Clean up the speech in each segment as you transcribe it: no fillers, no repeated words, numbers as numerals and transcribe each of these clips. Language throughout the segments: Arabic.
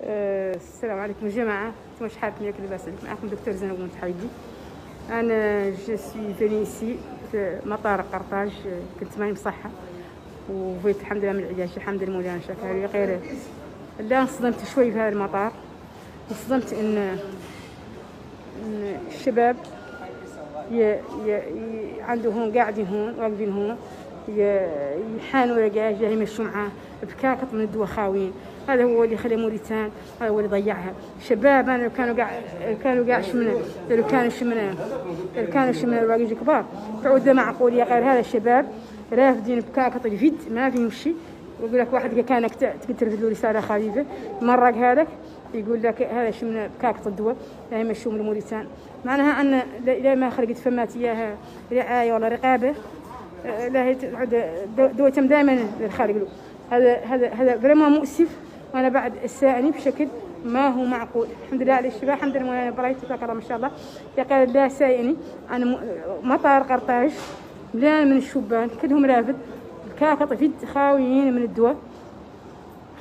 السلام عليكم جماعة، نتوما شحال ياك لاباس عليكم؟ معكم دكتور زينب متحيدي. انا جو سوي فيني سي في مطار قرطاج، كنت ماني بصحة وفيت الحمد لله من العلاج، الحمد لله مولانا شكرا. غير لا انصدمت شوي في هذا المطار، انصدمت ان الشباب عندهم قاعدين هون واقفين هون يحانوا رقاج يمشوا معاه بكاكط من الدواء خاويين. هذا هو اللي خلى موريتان، هذا هو اللي ضيعها. شباب انا لو كانوا قاع شمنا، لو كانوا شمنا الواقي كبار تعود معقول يا غير. هذا الشباب رافدين بكاكط الفيد ما في يمشي. ويقول لك واحد كانك ترفد له رساله خفيفه مرق هذاك يقول لك هذا شمنا بكاكط الدواء لا يمشوا من موريتان. معناها ان لا ما خلقت فمات اياها رعايه ولا رقابه، لا هي دوتهم دائما الخارج له. هذا فريمون مؤسف، وانا بعد السائني بشكل ما هو معقول. الحمد لله على الشباب، الحمد لله مولانا برايت تبارك ما شاء الله. يقال لا سائني عن مطار قرطاج مليان من الشبان كلهم رافد كاكط فيد خاويين من الدواء،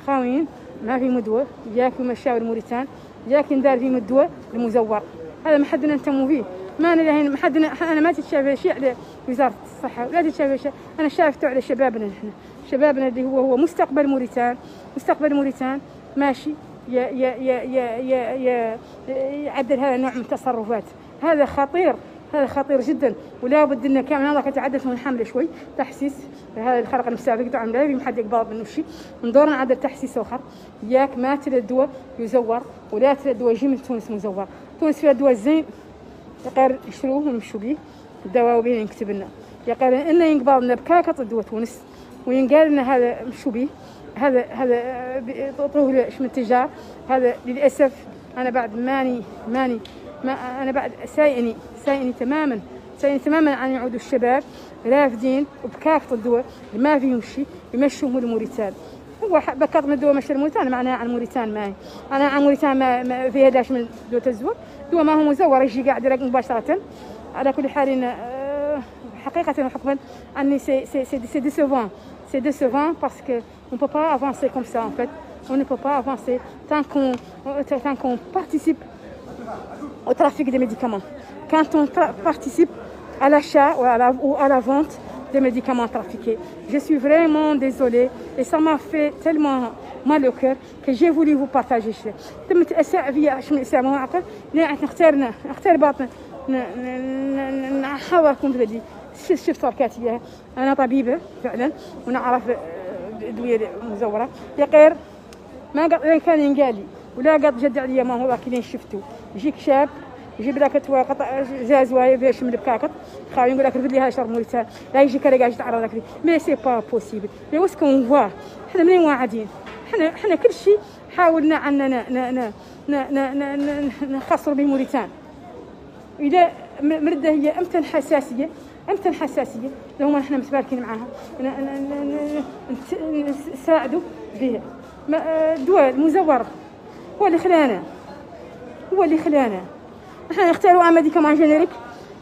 خاويين ما في مدوى. جاك مشاور موريتان، جاك دار في مدوى المزور. هذا ما حدنا نهتموا فيه. ما انا لهين ما حدنا، انا ما تتشاف شيء على وزاره الصحه ولا تتشاف شيء. انا شايفته على شبابنا، نحن شبابنا اللي هو مستقبل موريتان. مستقبل موريتان ماشي يعدل هذا النوع من التصرفات. هذا خطير، هذا خطير جدا. ولا بد ان كان هذا تعدلت من حمله شوي تحسيس. هذا الخرق المسافر يقطع من لا حد يقبض منه شيء. ندور نعدل تحسيس اخر. ياك ما ترى الدواء يزور ولا ترى الدواء يجي من تونس مزور. تونس فيها الدواء الزين يقال يشتروه ونمشوا به. الدواء وبين يكتب لنا يقال انه ينقبض لنا بكاكط الدواء تونس، وينقال لنا هذا مشوا به. هذا طوه من التجار. هذا للاسف انا بعد انا بعد سايني تماما عن يعودوا الشباب رافدين وبكاكط الدواء ما فيهم شيء يمشوهم لموريتان. هو بكاكط من الدواء مشى لموريتان، معناها عن موريتان ما هي. انا عن موريتان ما فيها داش من دواء الزور. دواء ما هو مزور يجي قاعد يراقب مباشره. على كل حال حقيقه وحكما اني سي décevant parce que on peut pas avancer comme ça en fait. On ne peut pas avancer tant qu'on participe au trafic des médicaments. Quand on participe à l'achat ou à la vente des médicaments trafiqués. Je suis vraiment désolée et ça m'a fait tellement mal au cœur que j'ai voulu vous partager ça. تمت أساء فيا شو الإسلام هو عقل. لا نختار باطن نحاوركم بلدي. شفت صاركاتي أنا طبيبة فعلا ونعرف أدوية مزورة. يقير ما قد كان ينقالي ولا قد جد عليا ما هو كلين شفتو. يجيك شاب يجيب لك قطع زازواي فيها شمل بكاكط خاوي يقول لك رفد لي هذا شرب موريتان. لا يجيك رجاج تعرض لك مي سي با بوسيبل. مي واسكون فوا احنا منين واعدين؟ احنا كل شيء حاولنا اننا نخسر به موريتان. اذا مرده هي امتن حساسيه لو ما احنا متباركين معاها نساعدوا بها. الدواء المزور هو اللي خلانا احنا نختاروا ان ميديكامون جينيريك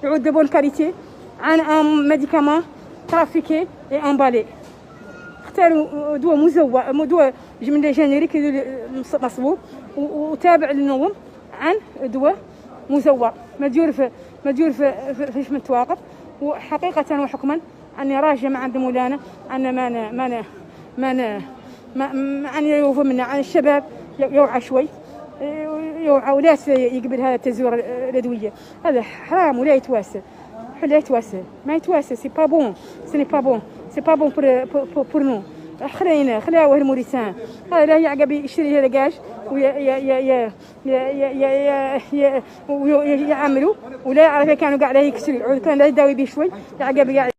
يعود دو بون كاليتي عن ان ميديكامون ترافيكي اي امبالي. اختاروا دواء مزور، دواء من جينيريك مصبوب وتابع للنوم عن دواء مزور مديور في متواقف. وحقيقه وحكما اني راجع مع عند مولانا ان ما يوفى منا عن الشباب يوعى شوي، يوعى ولا يقبل هذا التزوير الادويه. هذا حرام ولا يتواسى، ما يتواسى. سي با بون بور نو. خليوه الموريتان. هذا لا يعقب يشتري رقاش ويعملوا ولا يعرف كانوا قاعد يكسروا كان لا يداوي به شوي يعقب